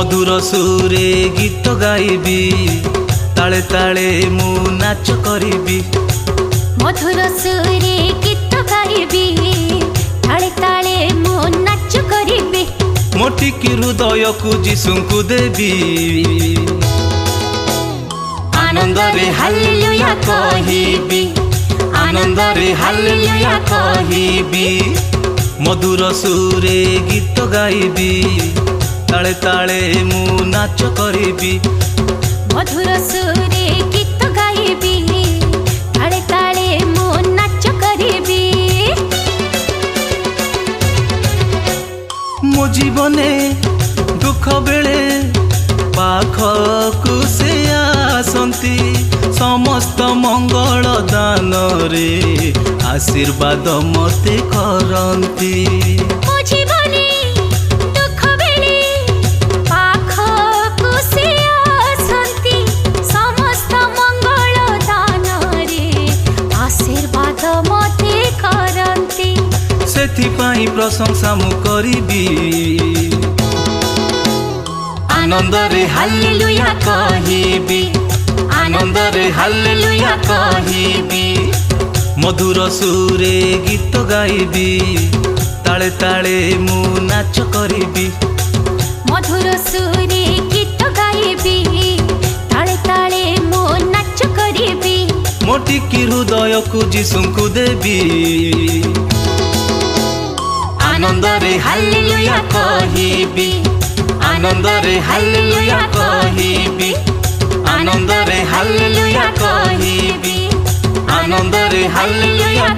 मधुर सुरे गीत गाइबी ताले ताले मु नाच करिबी। मधुर सुरे गीत गाइबी ताले ताले मु नाच करिबी। मोटिकी हृदय को जीशु को देवी आनंद रे हालेलुया कहिबी। आनंद रे हालेलुया कहिबी। मधुर सुरे गीत गाइबी ताले ताले मु नाच करिबी। मधुर सुरे गीत गाइबी ताले ताले मु नाच करिबी। मो जीवने दुख बेले पाखकु से आसंती समस्त मंगल दान रे आशीर्वाद मते करंती। मो जीवने दुख बेले पाखकु से आसंती समस्त मंगल दान रे आशीर्वाद मते करंती। सेथि पाई प्रशंसा मु करिबी। आनंद रे हालेलुया कहिबी। आनंद रे हालेलुया कहिबी। मधुर सुरे गीत गाइबी ताले ताले मु नाच करिबी। मधुर सुरे गीत गाइबी ताले ताले मु नाच करिबी। मोटिकी हृदय को जीशु को देवी आनंद रे हालेलुया कहिबी। आनंद रे हालेलुया कहिबी। आनंद रे हालेलुया कहिबी। आनंद रे हालेलुया